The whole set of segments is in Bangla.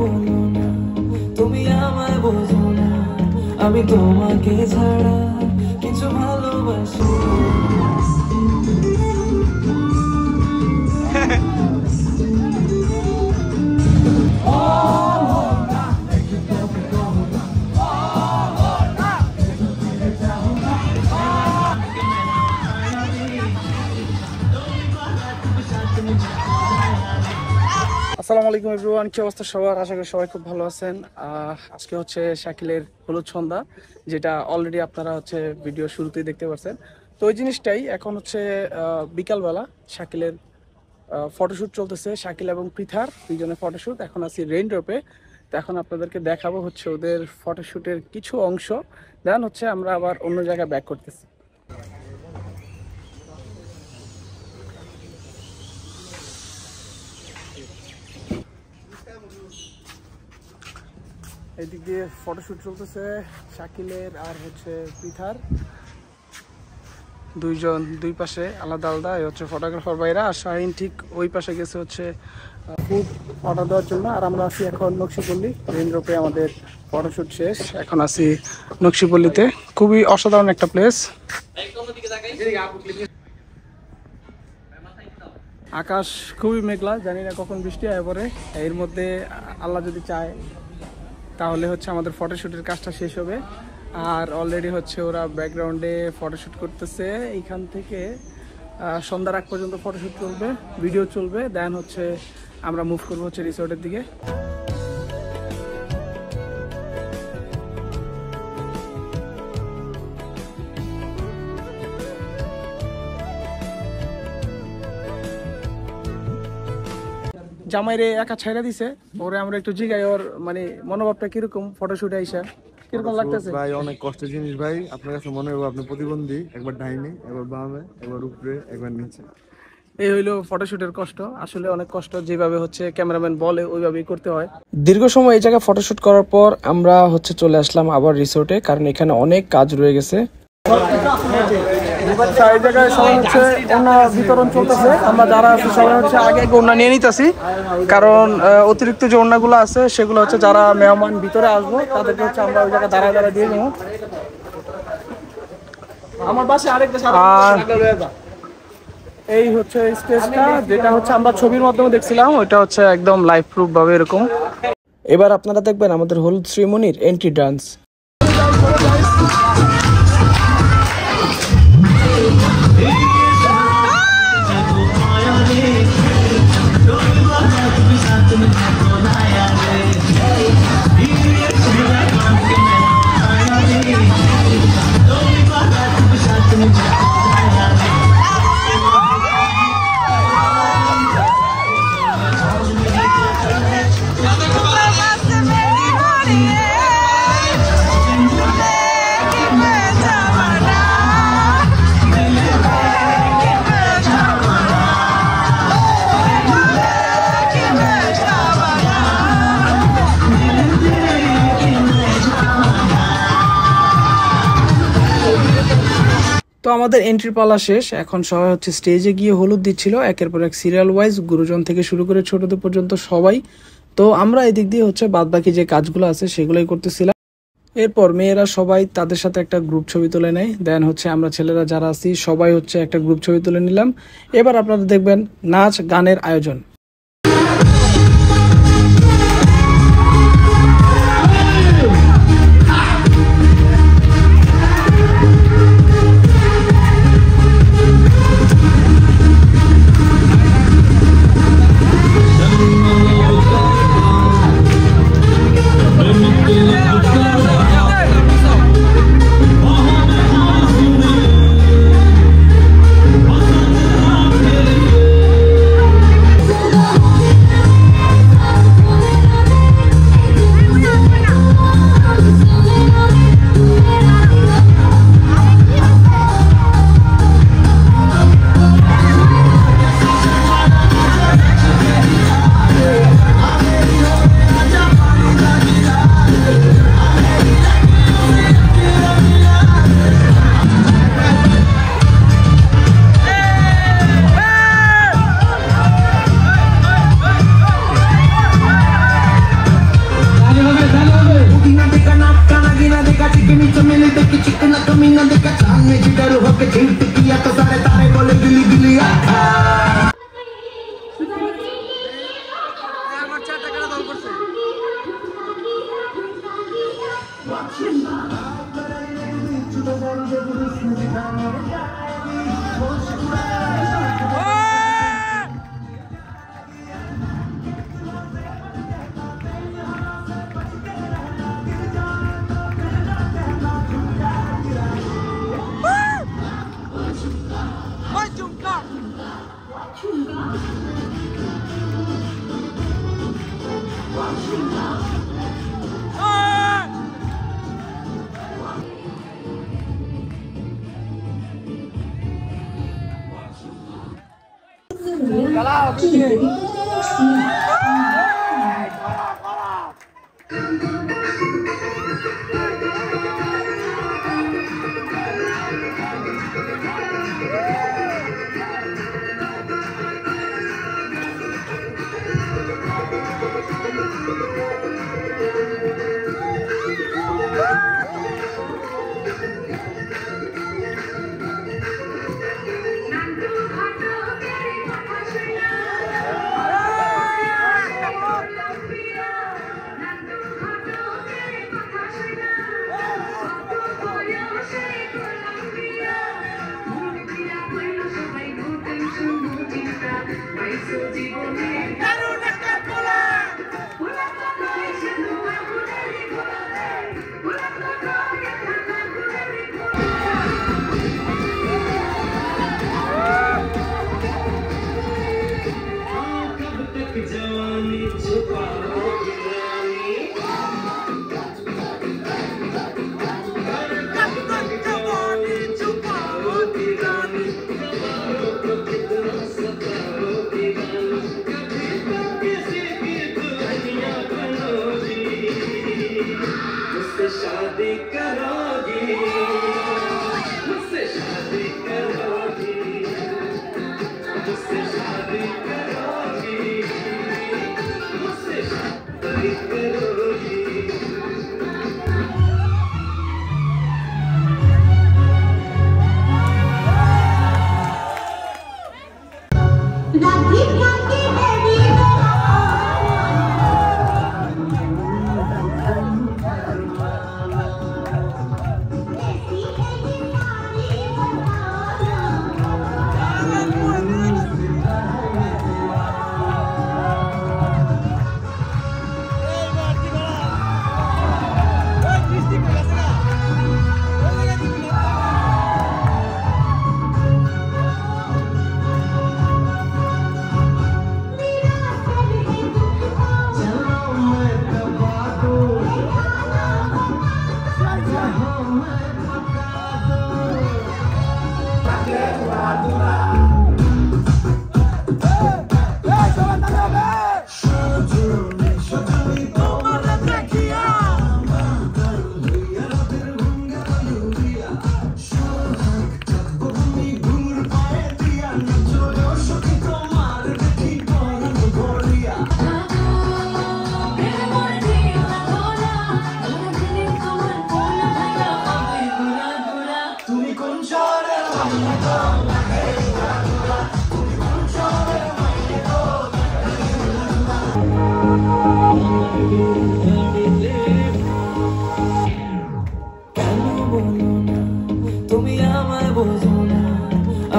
বলো না, তুমি আমায় বোঝো না, আমি তোমাকে ছাড়া কিছু ভালোবাসি। আসসালামু আলাইকুম এভরিওয়ান, কি অবস্থা সবার? আশা করি সবাই খুব ভালো আছেন। আজকে হচ্ছে শাকিলের হলুদ সন্ধ্যা, যেটা অলরেডি আপনারা হচ্ছে ভিডিও শুরুতেই দেখতে পাচ্ছেন। তো ওই জিনিসটাই এখন হচ্ছে বিকালবেলা শাকিলের ফটোশ্যুট চলতেছে। শাকিল এবং পৃথার দুইজনের ফটোশ্যুট। এখন আছি রেইন ড্রপে। তো এখন আপনাদেরকে দেখাবো হচ্ছে ওদের ফটোশ্যুটের কিছু অংশ, দেন হচ্ছে আমরা আবার অন্য জায়গায় ব্যাক করতেছি। এদিক দিয়ে ফটোশ্যুট চলতেছে শাকিলের আর হচ্ছে পৃথার, দুইজন দুই পাশে আলাদা আলাদা। এই হচ্ছে ফটোগ্রাফার ভাইরা, আর শাহিন ঠিক ওই পাশে গেছে হচ্ছে ফুড অর্ডার দেওয়ার জন্য। আর আমরা আছি এখন নকশিপল্লী রেইন ড্রপে, আমাদের ফটোশ্যুট শেষ। এখন আছি নকশিপল্লীতে, খুবই অসাধারণ একটা প্লেস। আকাশ খুবই মেঘলা, জানি না কখন বৃষ্টি হয় পরে। এর মধ্যে আল্লাহ যদি চায় তাহলে হচ্ছে আমাদের ফটোশ্যুটের কাজটা শেষ হবে। আর অলরেডি হচ্ছে ওরা ব্যাকগ্রাউন্ডে ফটোশ্যুট করতেছে। এইখান থেকে সন্ধ্যার আগ পর্যন্ত ফটোশ্যুট চলবে, ভিডিও চলবে, দেন হচ্ছে আমরা মুভ করবো হচ্ছে রিসোর্টের দিকে। জামাইরে একা ছাইরা দিছে, ওরে আমরা একটু জিগাই ওর মানে মনোভাবটা কিরকম ফটোশুটে আইসা কিরকম লাগতেছে। ভাই অনেক কষ্টের জিনিস ভাই, আপনার কাছে মনে হবে আপনি প্রতিবন্ধী, একবার ডাইনে, একবার বামে, একবার উপরে, একবার নিচে। এই হইলো ফটোশুটের কষ্ট, আসলে অনেক কষ্ট, যেভাবে হচ্ছে ক্যামেরাম্যান বলে ওইভাবেই করতে হয়। দীর্ঘ সময় এই জায়গায় ফটোশুট করার পর আমরা হচ্ছে চলে আসলাম আবার রিসোর্টে, কারণ এখানে অনেক কাজ রয়ে গেছে। এই জায়গায় সবাই হচ্ছে ওড়না বিতরণ চলতেছে। আমরা যারা আছি সবাই হচ্ছে আগে ওড়না নিয়ে নিতেছি, কারণ অতিরিক্ত যে ওড়নাগুলো আছে সেগুলো হচ্ছে যারা মেহমান ভিতরে আসবো তাদেরকে হচ্ছে আমরা ওই জায়গায় দাঁড়ায় দাঁড়ায় দিয়ে নেবো। আমার পাশে আরেকটা এই হচ্ছে স্টেজটা, যেটা হচ্ছে আমরা ছবির মাধ্যমে দেখছিলাম, ওইটা হচ্ছে একদম লাইভ প্রুফ ভাবে এরকম। এবার আপনারা দেখবেন আমাদের হলুদ শ্রীমণির এন্ট্রি ডান্স। তো আমাদের এন্ট্রি পালা শেষ, এখন সবাই হচ্ছে স্টেজে গিয়ে হলুদ দিচ্ছিল, একের পর এক সিরিয়াল ওয়াইজ, গুরুজন থেকে শুরু করে ছোটদের পর্যন্ত সবাই। তো আমরা এদিক দিয়ে হচ্ছে বাদ বাকি যে কাজগুলো আছে সেগুলোই করতেছিলাম। এরপর মেয়েরা সবাই তাদের সাথে একটা গ্রুপ ছবি তুলে নেয়, দেন হচ্ছে আমরা ছেলেরা যারা আছি সবাই হচ্ছে একটা গ্রুপ ছবি তুলে নিলাম। এবার আপনারা দেখবেন নাচ গানের আয়োজন।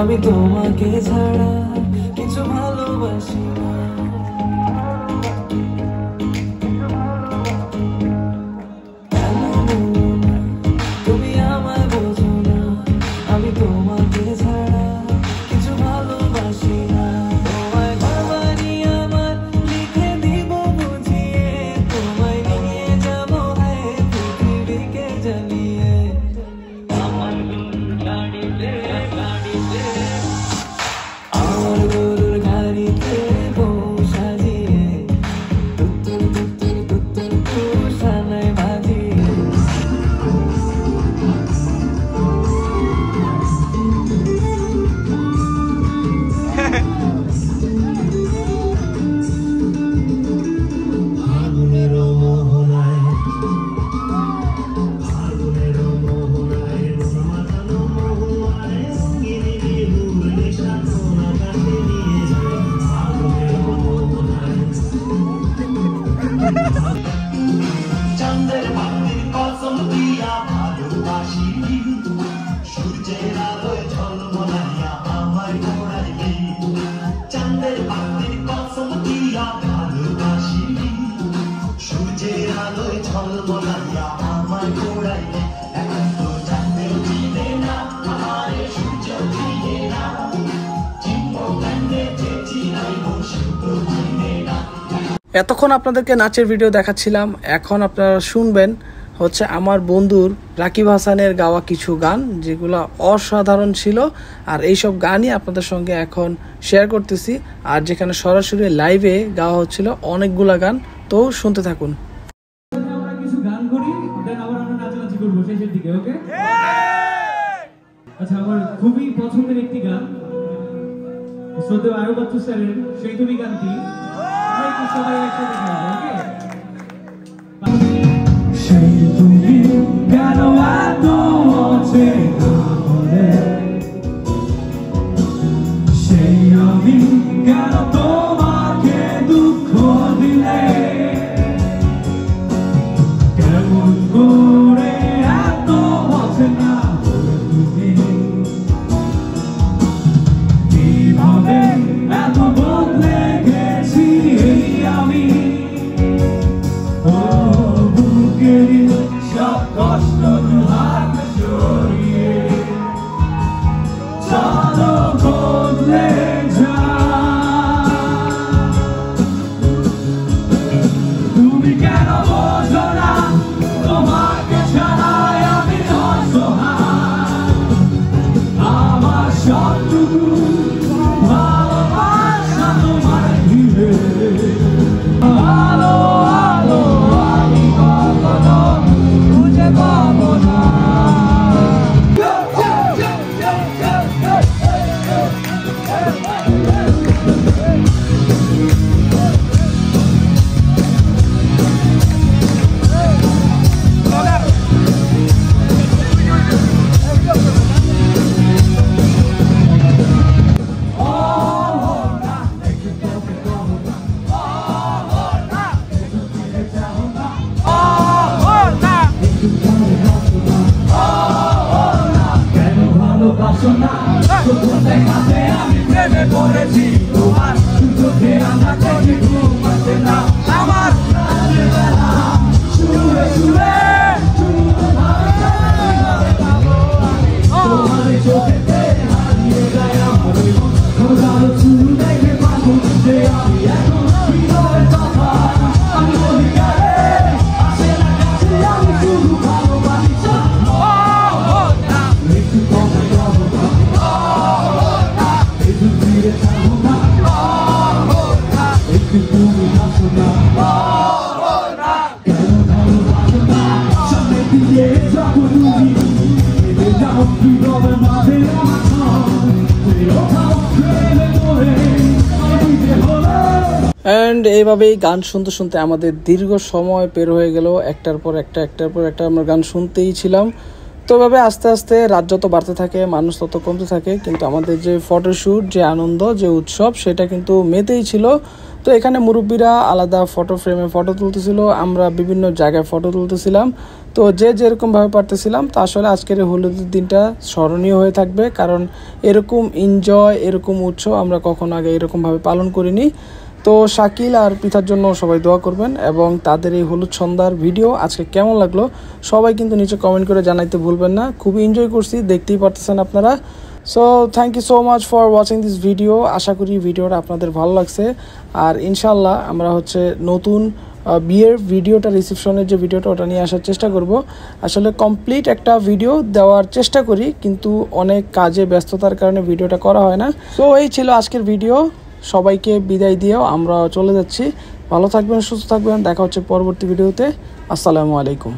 আমি তোমাকে ছাড়া কিছু ভালোবাসি না। কেন বলো না তুমি আমায় বোঝো না, আমি তোমাকে ছাড়া কিছু ভালোবাসি না। তোমায় ঘর বানিয়ে আমার লিখে দিব বুঝিয়ে, তোমায় নিয়ে যাবো পৃথিবীকে জ্বালিয়ে। আমার গাড়িতে চাঁদের বাতির কসম দিয়া ভালোবাসি, সূর্যের আলোয় ঝলমলাইয়া আমায় ঘোরাইলি। চাঁদের বাতির কসম দিয়া ভালোবাসি, সূর্যের আলোয় ঝলমলাইয়া আমায় ঘোরাইলি। এখন তো চাঁদের চিনে না, আমারে সূর্য চিনে না, চিনব কেমনে যে চিনাইব সে তো চিনে না। এতক্ষণ আপনাদেরকে নাচের ভিডিও দেখাচ্ছিলাম, এখন আপনারা শুনবেন হচ্ছে আমার বন্ধুর রাকিব হাসানের গাওয়া কিছু গান, যেগুলো অসাধারণ ছিল। আর এইসব গানই আপনাদের সঙ্গে এখন শেয়ার করতেছি, আর যেখানে সরাসরি লাইভে গাওয়া হচ্ছিল অনেকগুলা গান। তো শুনতে থাকুন। আমরা কিছু গান করি, দেন আবার আমরা নাচানাচি করবো শেষের দিকে, ওকে? আচ্ছা, আমার খুবই পছন্দের একটি গান, শ্রদ্ধেয় আয়ুব বাচ্চু স্যারের সেই তুমি গানটি একটু সবাই একসাথে গাইবো, ওকে? সেই তুমি কেন এত অচেনা হলে, সেই আমি কেন তোমাকে দুঃখ দিলে, কেমন করে এত অচেনা হলে তুমি, কিভাবে এত বদলে গেছি আমি। ও বুকের সব কষ্ট হাত জড়িয়ে চলো বদলে যা। তুমি কেন বোঝো না তোমাকে ছাড়াই আমি অসহায়, আমার সবটুকু ভালোবাসা তোমার ঘিরে। আলো আলো আমি কখনো খুঁজে পাবো না। কেন ভালোবাসো না তবু দেখাতে আমি প্রেমে পড়েছি তোমার, চোখে আমার চোখে ঘুম আসে না আমার রাতের বেলা সুরে সুরে তোমার চোখেতে হারিয়ে যায় আমার মন। খোদার চুল দেখে পাবো যে আমি এখন হৃদয়ের কথা আমি বলি গায়ে আসে না কাছে, আমি শুধু ভালোবাসি। একটু কমে যাবো না, একটু ফিরে যাবো না, একটু তুমি আসো না, কেন ভালোবাসো না সামনে দিয়ে যাবো তুমি, এতে যাও কিভাবে মাঝে অ্যান্ড এইভাবেই গান শুনতে শুনতে আমাদের দীর্ঘ সময় পের হয়ে গেল, একটার পর একটা আমরা গান শুনতেই ছিলাম। তো এভাবে আস্তে আস্তে রাত যত বাড়তে থাকে, মানুষ তত কমতে থাকে, কিন্তু আমাদের যে ফটোশ্যুট, যে আনন্দ, যে উৎসব, সেটা কিন্তু মেতেই ছিল। তো এখানে মুরব্বীরা আলাদা ফটো ফ্রেমে ফটো তুলতেছিল, আমরা বিভিন্ন জায়গায় ফটো তুলতেছিলাম। তো যে যেরকমভাবে পারতেছিলাম। তো আসলে আজকের এই হলুদের দিনটা স্মরণীয় হয়ে থাকবে, কারণ এরকম এনজয়, এরকম উৎসব আমরা কখনো আগে এরকমভাবে পালন করিনি। তো শাকিল আর পিঠার জন্য সবাই দোয়া করবেন, এবং তাদের এই হলুদ সন্ধ্যার ভিডিও আজকে কেমন লাগলো সবাই কিন্তু নিচে কমেন্ট করে জানাইতে ভুলবেন না। খুবই এনজয় করছি, দেখতেই পারতেছেন আপনারা। So thank you so much for watching this video. আশা করি ভিডিওটা আপনাদের ভালো লাগছে, আর ইনশাল্লাহ আমরা হচ্ছে নতুন বিয়ের ভিডিওটা, রিসেপশনের যে ভিডিওটা, ওটা নিয়ে আসার চেষ্টা করব। আসলে কমপ্লিট একটা ভিডিও দেওয়ার চেষ্টা করি, কিন্তু অনেক কাজে ব্যস্ততার কারণে ভিডিওটা করা হয় না। সো এই ছিল আজকের ভিডিও, সবাইকে বিদায় দিয়েও আমরা চলে যাচ্ছি। ভালো থাকবেন, সুস্থ থাকবেন, দেখা হচ্ছে পরবর্তী ভিডিওতে। আসসালামু আলাইকুম।